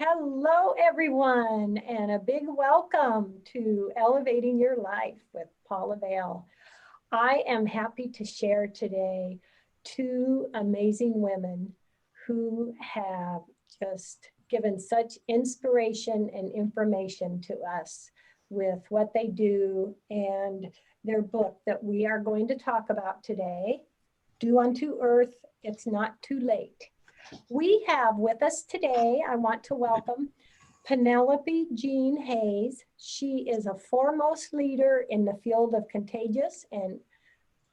Hello, everyone, and a big welcome to Elevating Your Life with Paula Vail. I am happy to share today two amazing women who have just given such inspiration and information to us with what they do and their book that we are going to talk about today, Do Unto Earth, It's Not Too Late. We have with us today, I want to welcome Penelope Jean Hayes. She is a foremost leader in the field of contagious and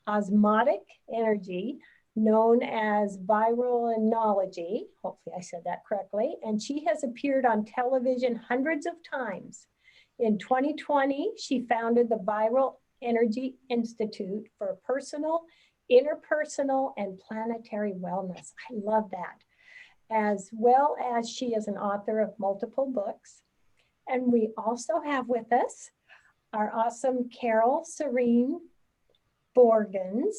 osmotic energy, known as Viralenology. Hopefully I said that correctly. And she has appeared on television hundreds of times. In 2020, she founded the Viral Energy Institute for personal, interpersonal, and planetary wellness. I love that. As well as she is an author of multiple books. And we also have with us our awesome Carole Serene Borgens.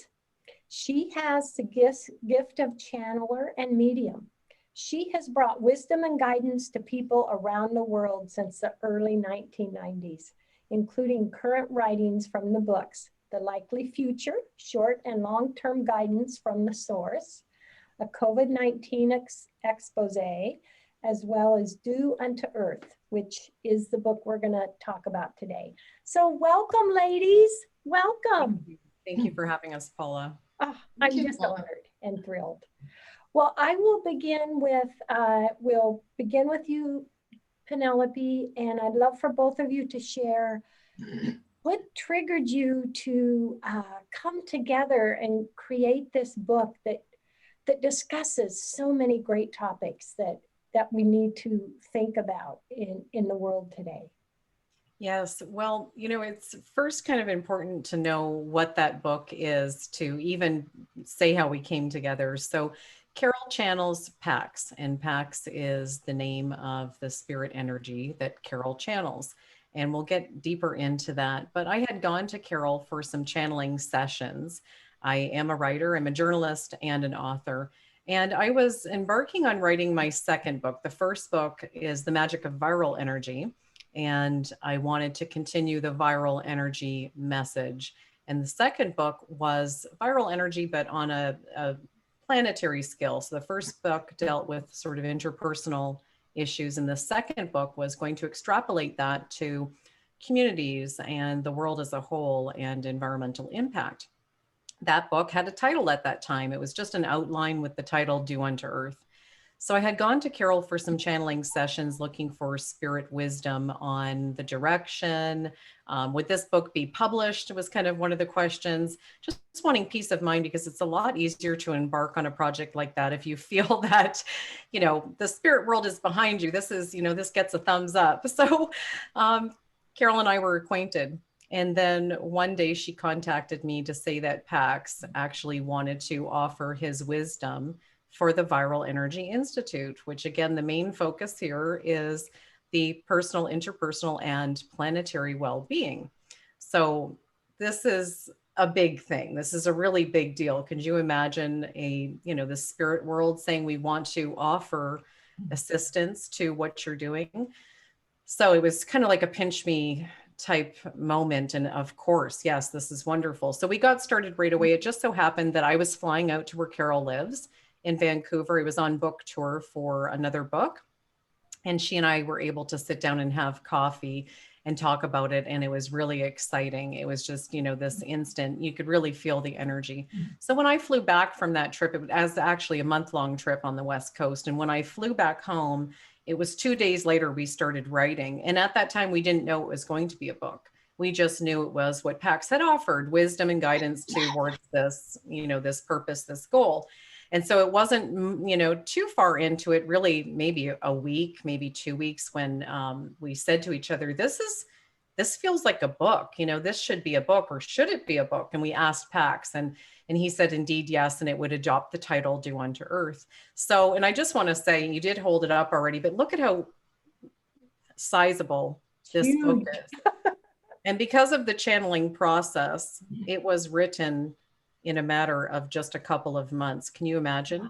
She has the gift of channeler and medium. She has brought wisdom and guidance to people around the world since the early 1990s, including current writings from the books, The Likely Future, short and long-term guidance from the source, a COVID-19 expose, as well as Do Unto Earth, which is the book we're going to talk about today. So welcome, ladies. Welcome. Thank you for having us, Paula. Oh, I'm just honored and thrilled. Well, I will begin with, we'll begin with you, Penelope, and I'd love for both of you to share what triggered you to come together and create this book that discusses so many great topics that we need to think about in the world today. Yes, well, it's first kind of important to know what that book is to even say how we came together. So Carole channels Pax, and Pax is the name of the spirit energy that Carole channels. And we'll get deeper into that. But I had gone to Carole for some channeling sessions. I am a writer, I'm a journalist and an author. And I was embarking on writing my second book. The first book is The Magic of Viral Energy. And I wanted to continue the viral energy message. And the second book was viral energy, but on a planetary scale. So the first book dealt with sort of interpersonal issues. And the second book was going to extrapolate that to communities and the world as a whole and environmental impact. That book had a title at that time. It was just an outline with the title Do Unto Earth. So I had gone to Carole for some channeling sessions looking for spirit wisdom on the direction. Would this book be published? Was kind of one of the questions. Just wanting peace of mind, because it's a lot easier to embark on a project like that if you feel that, the spirit world is behind you. This is, this gets a thumbs up. So Carole and I were acquainted. And then one day she contacted me to say that Pax actually wanted to offer his wisdom for the Viral Energy Institute, which again, the main focus here is the personal, interpersonal, and planetary well-being. So this is a big thing. This is a really big deal. Can you imagine the spirit world saying we want to offer assistance to what you're doing? So it was kind of like a pinch me type moment. And of course, yes, this is wonderful. So we got started right away. It just so happened that I was flying out to where Carole lives in Vancouver. I was on book tour for another book, and she and I were able to sit down and have coffee and talk about it. And it was really exciting. It was just, this instant, you could really feel the energy. So when I flew back from that trip, it was actually a month-long trip on the West Coast. And when I flew back home, it was 2 days later, we started writing. And at that time, we didn't know it was going to be a book. We just knew it was what Pax had offered, wisdom and guidance towards this, this purpose, this goal. And so it wasn't, too far into it, really, maybe a week, maybe 2 weeks, when we said to each other, this feels like a book, this should be a book, or should it be a book? And we asked Pax, and he said, indeed, yes. And it would adopt the title Do Unto Earth. So, and I just want to say, you did hold it up already, but look at how sizable this book is. And because of the channeling process, it was written in a matter of just a couple of months. Can you imagine?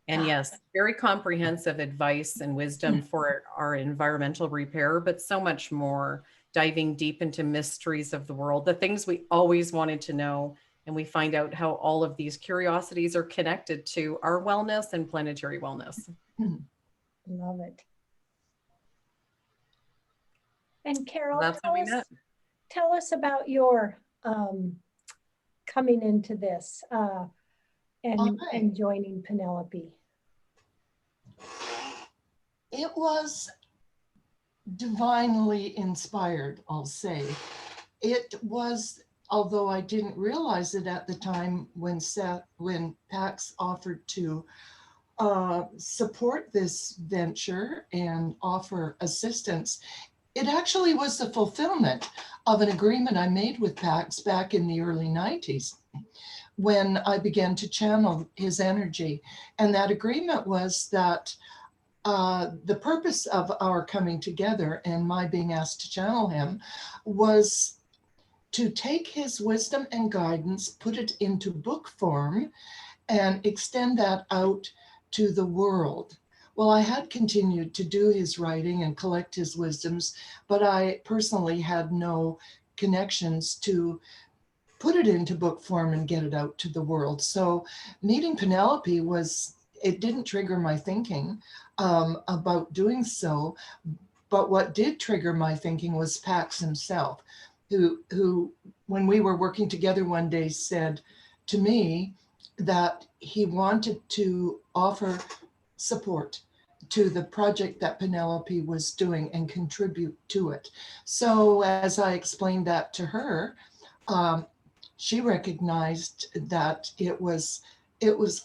And yes, very comprehensive advice and wisdom for our environmental repair, but so much more, diving deep into mysteries of the world, the things we always wanted to know. And we find out how all of these curiosities are connected to our wellness and planetary wellness. Love it. And Carole, That's how we met. tell us about your coming into this and joining Penelope. It was divinely inspired, I'll say. It was, although I didn't realize it at the time when Pax offered to support this venture and offer assistance, it actually was the fulfillment of an agreement I made with Pax back in the early 90s when I began to channel his energy. And that agreement was that the purpose of our coming together and my being asked to channel him was to take his wisdom and guidance, put it into book form, and extend that out to the world. Well, I had continued to do his writing and collect his wisdoms, but I personally had no connections to put it into book form and get it out to the world. So meeting Penelope it didn't trigger my thinking about doing so. But what did trigger my thinking was Pax himself, who, when we were working together one day, said to me that he wanted to offer support to the project that Penelope was doing and contribute to it. So as I explained that to her, she recognized that it was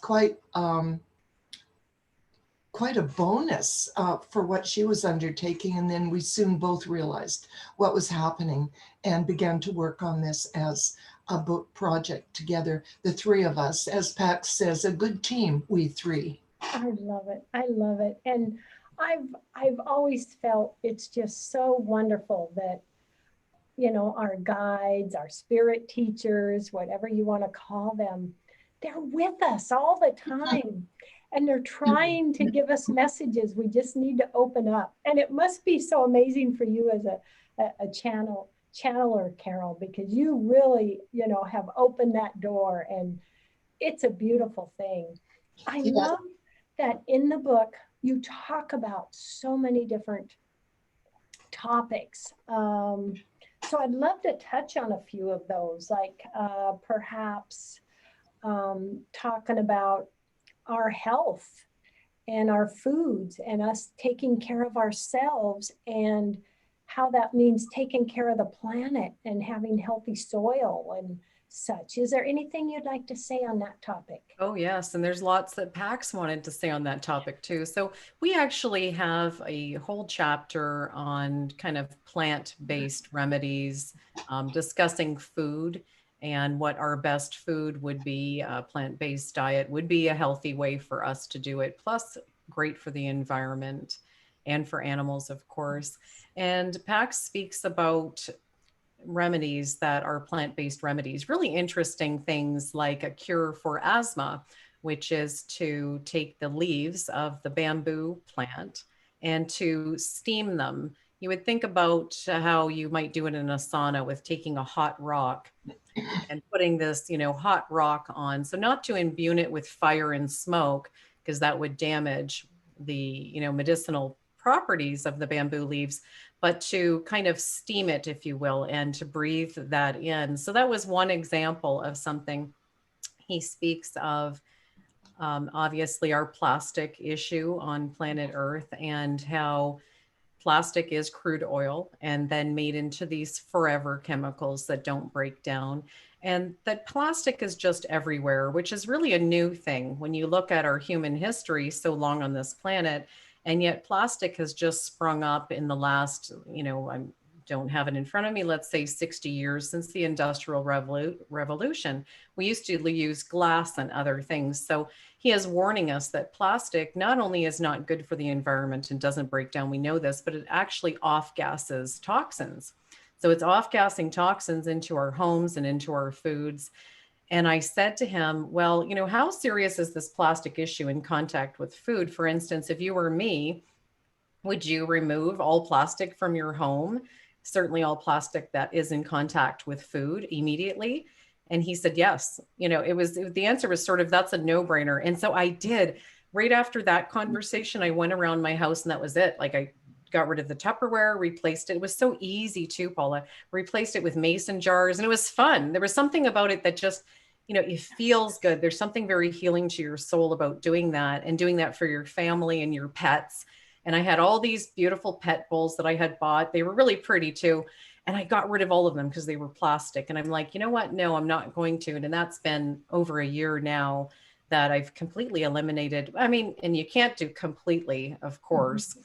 quite a bonus for what she was undertaking. And then we soon both realized what was happening and began to work on this as a book project together. The three of us, as Pax says, a good team, we three. I love it. I love it. And I've always felt it's just so wonderful that, you know, our guides, our spirit teachers, whatever you want to call them, they're with us all the time. And they're trying to give us messages. We just need to open up. And it must be so amazing for you as a channeler, Carole, because you really, you know, have opened that door, and it's a beautiful thing. I love that in the book, you talk about so many different topics. So I'd love to touch on a few of those, like perhaps talking about our health and our foods and us taking care of ourselves, and how that means taking care of the planet and having healthy soil and such. Is there anything you'd like to say on that topic? Oh, yes. And there's lots that Pax wanted to say on that topic too. So we actually have a whole chapter on kind of plant-based remedies, discussing food and what our best food would be. A plant-based diet would be a healthy way for us to do it, plus great for the environment and for animals, of course. And Pax speaks about remedies that are plant-based remedies, really interesting things like a cure for asthma, which is to take the leaves of the bamboo plant and to steam them. You would think about how you might do it in a sauna with taking a hot rock and putting this, you know, hot rock on. So not to imbue it with fire and smoke, because that would damage the, you know, medicinal properties of the bamboo leaves, but to kind of steam it, if you will, and to breathe that in. So that was one example of something. He speaks of obviously our plastic issue on planet Earth, and how plastic is crude oil and then made into these forever chemicals that don't break down. And that plastic is just everywhere, which is really a new thing when you look at our human history so long on this planet. And yet plastic has just sprung up in the last, you know, I don't have it in front of me, let's say 60 years since the Industrial Revolution. We used to use glass and other things. So he is warning us that plastic not only is not good for the environment and doesn't break down, we know this, but it actually off-gasses toxins. So it's off-gassing toxins into our homes and into our foods. And I said to him, well, you know, how serious is this plastic issue in contact with food? For instance, if you were me, would you remove all plastic from your home? Certainly all plastic that is in contact with food immediately. And he said, yes. You know, the answer was sort of, that's a no brainer. And so I did. Right after that conversation, I went around my house and that was it. Like, I got rid of the Tupperware, replaced it. It was so easy too, Paula. Replaced it with mason jars, and it was fun. There was something about it that just, you know, it feels good. There's something very healing to your soul about doing that, and doing that for your family and your pets. And I had all these beautiful pet bowls that I had bought. They were really pretty too. And I got rid of all of them because they were plastic. And I'm like, you know what? No, I'm not going to. And that's been over a year now that I've completely eliminated. I mean, and you can't do completely, of course.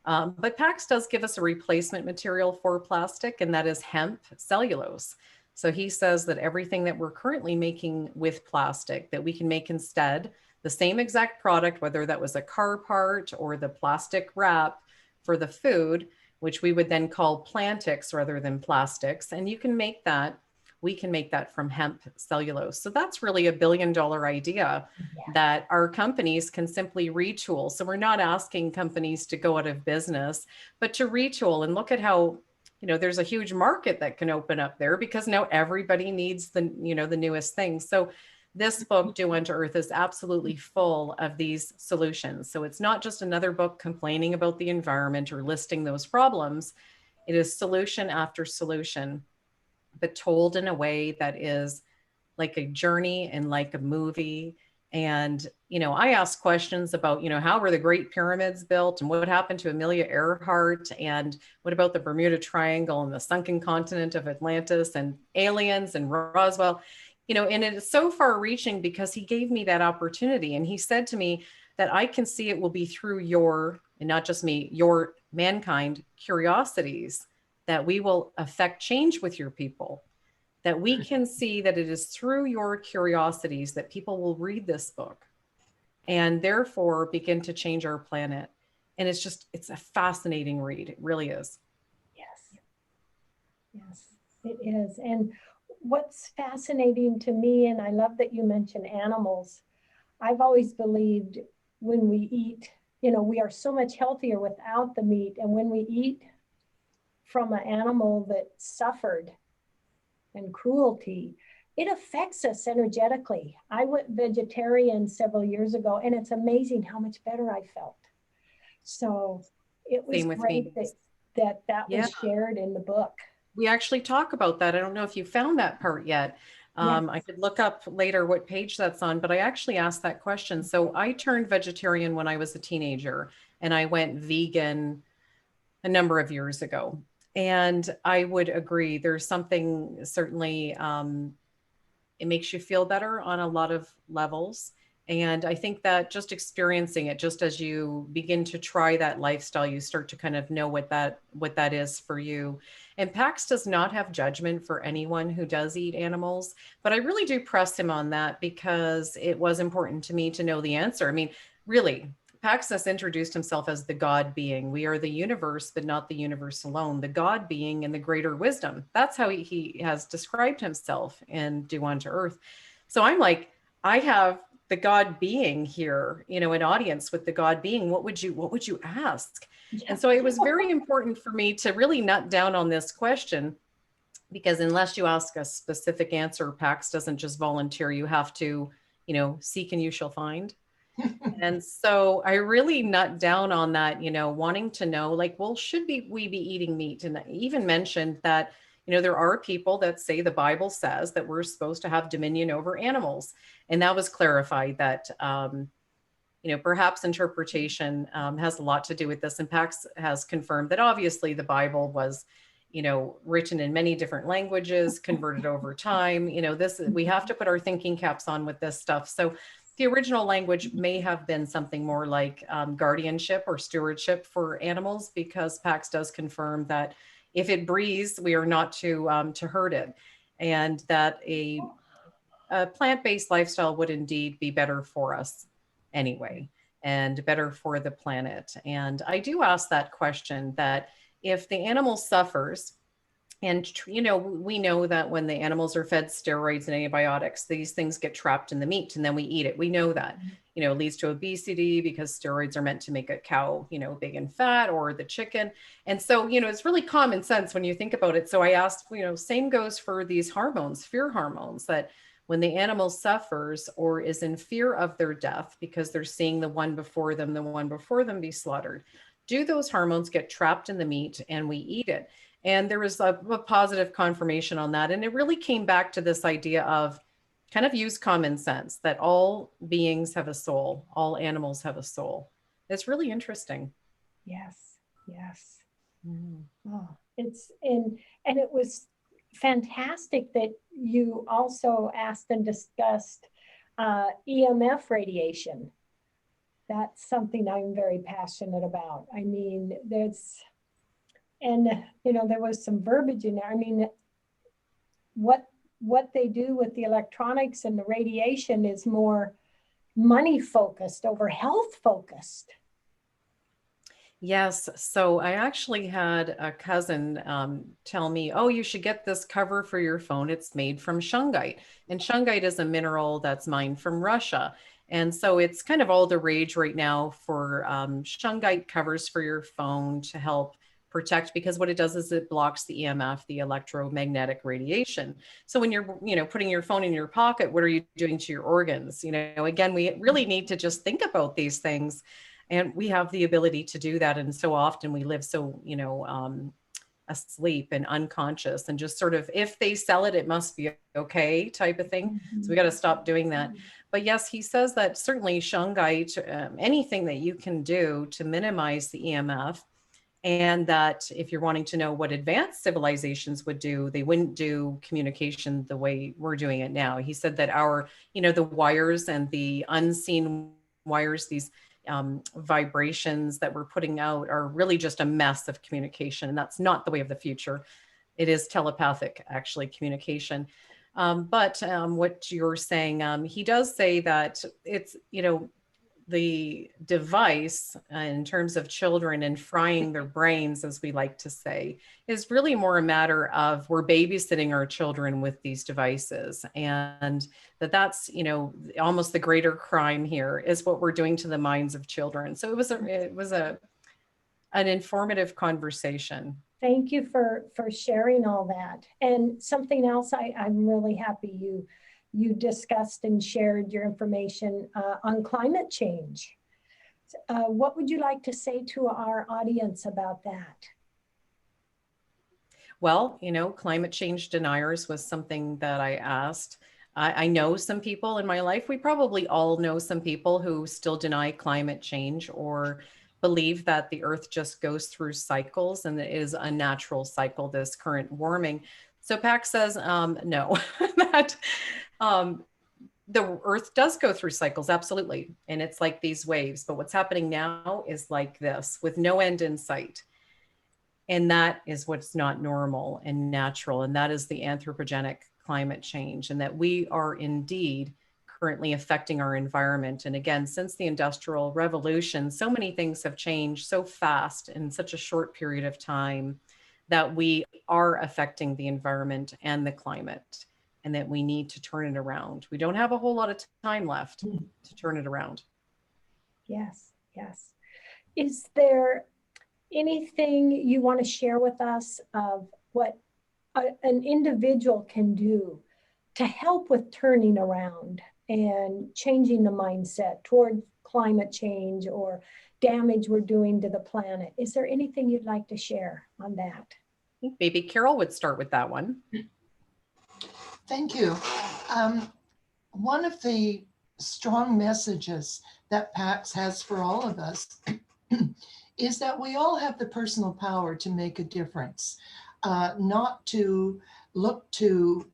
But Pax does give us a replacement material for plastic, and that is hemp cellulose. So he says that everything that we're currently making with plastic, that we can make instead the same exact product, whether that was a car part or the plastic wrap for the food, which we would then call plantics rather than plastics. And you can make that, we can make that from hemp cellulose. So that's really $1 billion idea that our companies can simply retool. So we're not asking companies to go out of business, but to retool. And look at how, you know, there's a huge market that can open up there, because now everybody needs the, you know, the newest things. So this book, Do Unto Earth, is absolutely full of these solutions. So it's not just another book complaining about the environment or listing those problems. It is solution after solution, but told in a way that is like a journey and like a movie. And, you know, I ask questions about, you know, how were the Great Pyramids built, and what happened to Amelia Earhart, and what about the Bermuda Triangle and the sunken continent of Atlantis, and aliens and Roswell. You know, and it is so far reaching because he gave me that opportunity. And he said to me that I can see it will be through your, and not just me, your mankind curiosities, that we will affect change with your people, that we can see that it is through your curiosities that people will read this book and therefore begin to change our planet. And it's just, it's a fascinating read. It really is. Yes. Yes, it is. And what's fascinating to me, and I love that you mentioned animals, I've always believed when we eat, you know, we are so much healthier without the meat. And when we eat from an animal that suffered and cruelty, it affects us energetically. I went vegetarian several years ago, and it's amazing how much better I felt. So it was great that Yeah. was shared in the book. We actually talk about that. I don't know if you found that part yet. Yes. I could look up later what page that's on, but I actually asked that question. So I turned vegetarian when I was a teenager, and I went vegan a number of years ago. And I would agree, there's something certainly, it makes you feel better on a lot of levels. And I think that just experiencing it, just as you begin to try that lifestyle, you start to kind of know what that is for you. And Pax does not have judgment for anyone who does eat animals, but I really do press him on that because it was important to me to know the answer. I mean, really, Pax has introduced himself as the God being. We are the universe, but not the universe alone. The God being and the greater wisdom. That's how he has described himself in Do Unto Earth. So I'm like, I have the God being here, you know, an audience with the God being. What would you ask? Yeah. And so it was very important for me to really nut down on this question, because unless you ask a specific answer, Pax doesn't just volunteer. You have to, you know, seek and you shall find. And so I really nut down on that, you know, wanting to know, like, well, we be eating meat? And I even mentioned that, you know, there are people that say the Bible says that we're supposed to have dominion over animals. And that was clarified that, you know, perhaps interpretation has a lot to do with this. And Pax has confirmed that obviously the Bible was, you know, written in many different languages, converted over time. You know, we have to put our thinking caps on with this stuff. So the original language may have been something more like guardianship or stewardship for animals, because Pax does confirm that if it breathes, we are not to hurt it, and that a plant-based lifestyle would indeed be better for us anyway, and better for the planet. And I do ask that question, that if the animal suffers And, you know, we know that when the animals are fed steroids and antibiotics, these things get trapped in the meat and then we eat it. We know that, you know, it leads to obesity because steroids are meant to make a cow, you know, big and fat, or the chicken. And so, you know, it's really common sense when you think about it. So I asked, you know, same goes for these hormones, fear hormones, that when the animal suffers or is in fear of their death because they're seeing the one before them be slaughtered, do those hormones get trapped in the meat and we eat it? And there was a positive confirmation on that. And it really came back to this idea of kind of use common sense, that all beings have a soul, all animals have a soul. It's really interesting. Yes, yes. Mhm. Oh, and it was fantastic that you also asked and discussed EMF radiation. That's something I'm very passionate about. I mean, and you know, there was some verbiage in there. I mean, what they do with the electronics and the radiation is more money focused over health focused. Yes. So I actually had a cousin tell me, oh, you should get this cover for your phone. It's made from shungite. And shungite is a mineral that's mined from Russia. And so it's kind of all the rage right now for shungite covers for your phone to help protect, because what it does is it blocks the EMF, the electromagnetic radiation. So when you're, you know, putting your phone in your pocket, what are you doing to your organs? You know, again, we really need to just think about these things. And we have the ability to do that. And so often we live so, you know, asleep and unconscious and just sort of, if they sell it, it must be okay type of thing. So we got to stop doing that. But yes, he says that certainly shungite, anything that you can do to minimize the EMF, and that if you're wanting to know what advanced civilizations would do, they wouldn't do communication the way we're doing it now. He said that our, you know, the wires and the unseen wires, these vibrations that we're putting out are really just a mess of communication. And that's not the way of the future. It is telepathic, actually, communication. But what you're saying, he does say that it's, you know, the device in terms of children and frying their brains, as we like to say, is really more a matter of we're babysitting our children with these devices, and that's, you know, almost the greater crime here is what we're doing to the minds of children. So it was an informative conversation. Thank you for sharing all that. And something else I'm really happy you discussed and shared your information on climate change. What would you like to say to our audience about that? Well, you know, climate change deniers was something that I asked. I know some people in my life, we probably all know some people who still deny climate change or believe that the earth just goes through cycles and it is a natural cycle, this current warming. So Pax says, no, that the earth does go through cycles, absolutely. And it's like these waves, but what's happening now is like this with no end in sight. And that is what's not normal and natural. And that is the anthropogenic climate change, and that we are indeed currently affecting our environment. And again, since the Industrial Revolution, so many things have changed so fast in such a short period of time that we are affecting the environment and the climate, and that we need to turn it around. We don't have a whole lot of time left to turn it around. Yes, yes. Is there anything you want to share with us of what an individual can do to help with turning around and changing the mindset toward climate change or damage we're doing to the planet? Is there anything you'd like to share on that? I think maybe Carole would start with that one. Thank you. One of the strong messages that PAX has for all of us is that we all have the personal power to make a difference, not to look to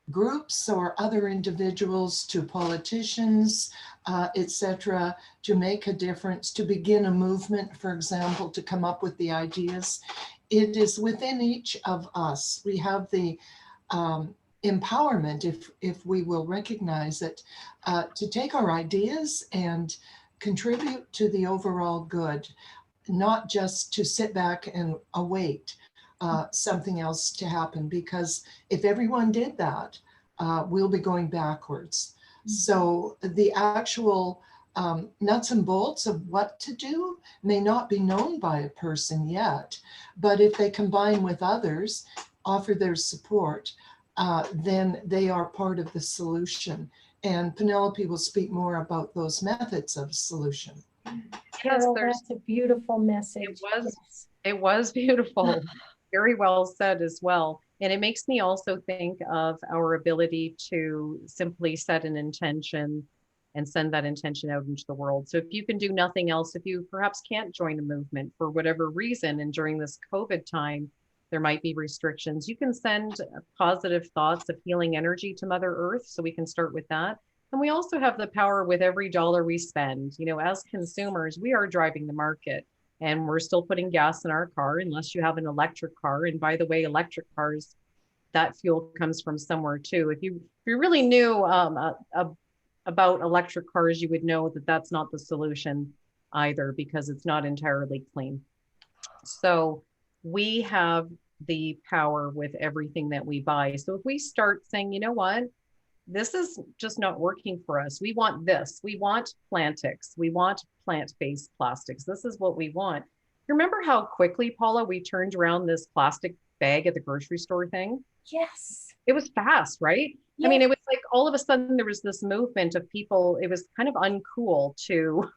groups or other individuals, to politicians, etc., to make a difference, to begin a movement, for example, to come up with the ideas. It is within each of us. We have the empowerment, if we will recognize it, to take our ideas and contribute to the overall good, not just to sit back and await. something else to happen, because if everyone did that, we'll be going backwards. So the actual nuts and bolts of what to do may not be known by a person yet, but if they combine with others, offer their support, then they are part of the solution. And Penelope will speak more about those methods of solution. Carole, that's a beautiful message. It was beautiful. Very well said as well. And it makes me also think of our ability to simply set an intention and send that intention out into the world. So if you can do nothing else, if you perhaps can't join a movement for whatever reason, and during this COVID time, there might be restrictions, you can send positive thoughts of healing energy to Mother Earth. So we can start with that. And we also have the power with every dollar we spend. You know, as consumers, we are driving the market. And we're still putting gas in our car unless you have an electric car. And by the way, electric cars, that fuel comes from somewhere too. If you really knew about electric cars, you would know that that's not the solution either, because it's not entirely clean. So we have the power with everything that we buy. So if we start saying, you know what, this is just not working for us. We want this. We want Plantix. We want plant-based plastics. This is what we want. Remember how quickly, Paula, we turned around this plastic bag at the grocery store thing? Yes. It was fast, right? Yes. I mean, it was like all of a sudden there was this movement of people. It was kind of uncool to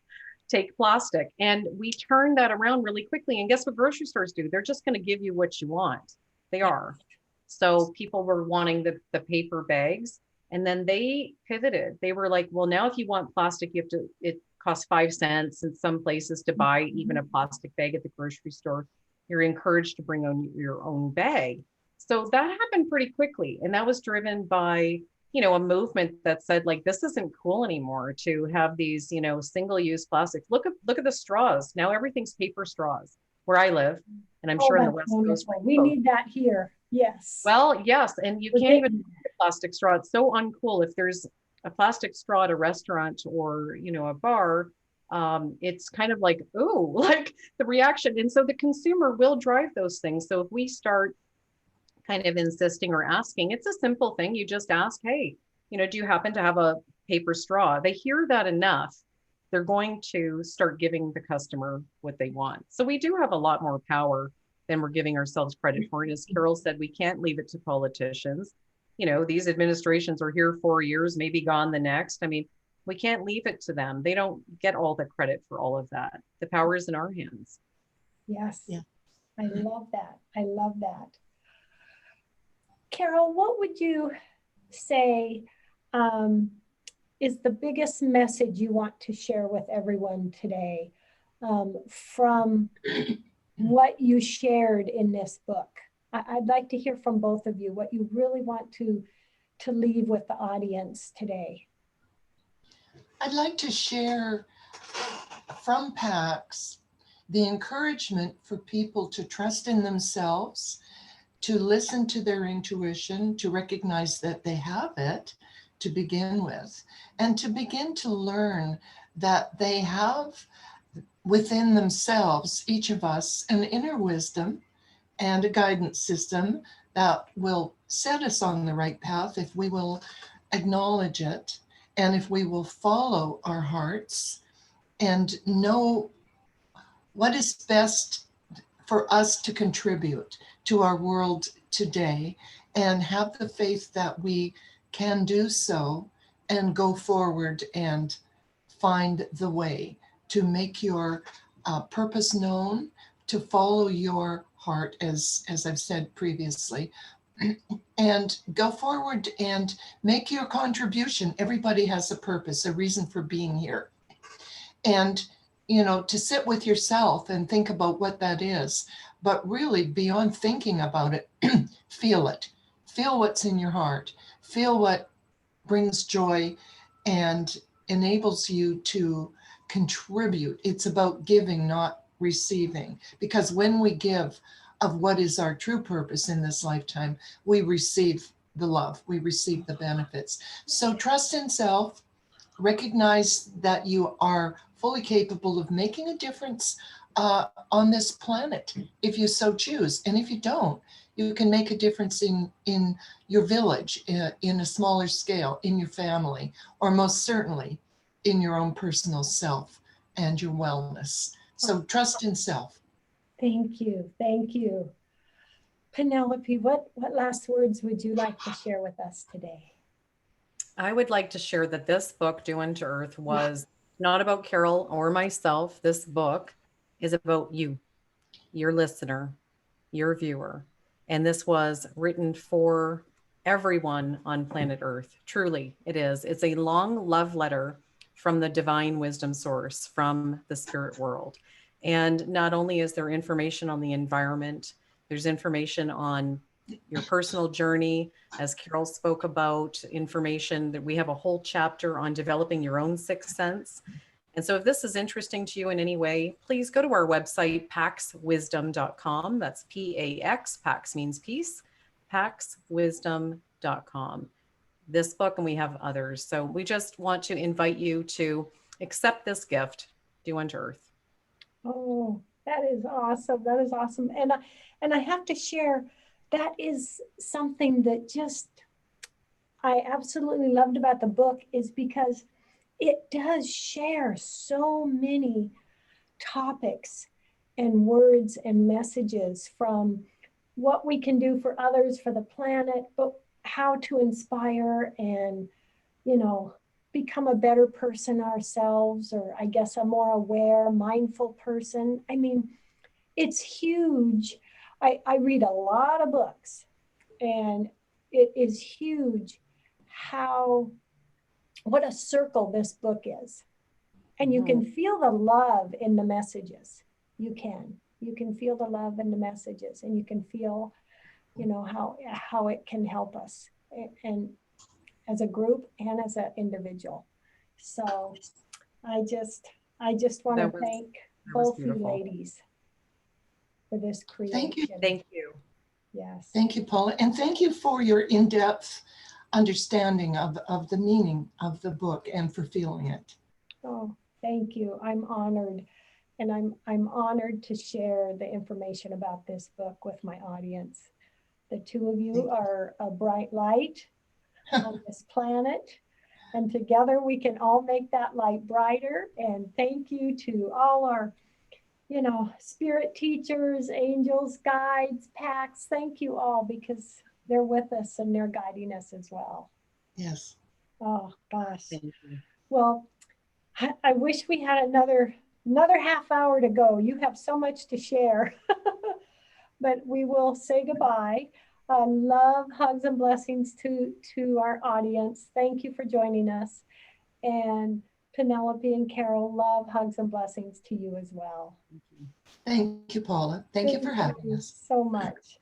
take plastic. And we turned that around really quickly. And guess what grocery stores do? They're just going to give you what you want. They are. So people were wanting the paper bags. And then they pivoted. They were like, well, now if you want plastic, you have to, it costs 5 cents in some places to buy even a plastic bag at the grocery store. You're encouraged to bring on your own bag. So that happened pretty quickly. And that was driven by, you know, a movement that said, like, this isn't cool anymore to have these, you know, single-use plastics. Look at the straws. Now everything's paper straws where I live. And I'm sure on the West Coast. We need that here. Yes. Well, yes. And you can't even plastic straw. It's so uncool. If there's a plastic straw at a restaurant or, you know, a bar, it's kind of like, oh, like the reaction. And so the consumer will drive those things. So if we start kind of insisting or asking, it's a simple thing. You just ask, hey, you know, do you happen to have a paper straw? They hear that enough, they're going to start giving the customer what they want. So we do have a lot more power than we're giving ourselves credit for. And as Carole said, we can't leave it to politicians. You know, these administrations are here 4 years, maybe gone the next. I mean, we can't leave it to them. They don't get all the credit for all of that. The power is in our hands. Yes. Yeah. I love that. I love that. Carole, what would you say is the biggest message you want to share with everyone today from what you shared in this book? I'd like to hear from both of you what you really want to leave with the audience today. I'd like to share from Pax the encouragement for people to trust in themselves, to listen to their intuition, to recognize that they have it to begin with, and to begin to learn that they have within themselves, each of us, an inner wisdom and a guidance system that will set us on the right path if we will acknowledge it, and if we will follow our hearts and know what is best for us to contribute to our world today, and have the faith that we can do so and go forward and find the way to make your purpose known, to follow your heart, as I've said previously, and go forward and make your contribution. Everybody has a purpose, a reason for being here. And, you know, to sit with yourself and think about what that is, but really beyond thinking about it, feel it. Feel what's in your heart. Feel what brings joy and enables you to contribute. It's about giving, not receiving, because when we give of what is our true purpose in this lifetime, we receive the love, we receive the benefits. So trust in self, recognize that you are fully capable of making a difference on this planet, if you so choose. And if you don't, you can make a difference in your village, in a smaller scale, in your family, or most certainly in your own personal self and your wellness. So trust in self. Thank you. Thank you. Penelope, what last words would you like to share with us today? I would like to share that this book, Do Unto Earth, was not about Carole or myself. This book is about you, your listener, your viewer. And this was written for everyone on planet Earth. Truly, it is. It's a long love letter from the divine wisdom source, from the spirit world. And not only is there information on the environment, there's information on your personal journey, as Carole spoke about, information that we have a whole chapter on developing your own sixth sense. And so if this is interesting to you in any way, please go to our website, paxwisdom.com. That's P-A-X, Pax means peace, paxwisdom.com. This book, and we have others. So we just want to invite you to accept this gift, Do Unto Earth. Oh, that is awesome. That is awesome. And I have to share, that is something that just I absolutely loved about the book, is because it does share so many topics and words and messages, from what we can do for others, for the planet, but how to inspire and, you know, become a better person ourselves, or I guess a more aware, mindful person. I mean, it's huge. I read a lot of books, and it is huge what a circle this book is. And you can feel the love in the messages. You can feel the love in the messages, and you can feel, you know, how it can help us, and as a group and as an individual. So I just want to thank both you ladies for this creation. Thank you. Thank you. Yes. Thank you, Paula. And thank you for your in-depth understanding of the meaning of the book and for feeling it. Oh, thank you. I'm honored. And I'm honored to share the information about this book with my audience. The two of you are a bright light on this planet, and together we can all make that light brighter. And thank you to all our, you know, spirit teachers, angels, guides, Pax. Thank you all, because they're with us and they're guiding us as well. Yes. Oh gosh. Thank you. Well, I wish we had another half hour to go. You have so much to share. But we will say goodbye. Love, hugs, and blessings to our audience. Thank you for joining us. And Penelope and Carole, love, hugs, and blessings to you as well. Thank you, Paula. Thank you for having us. So much.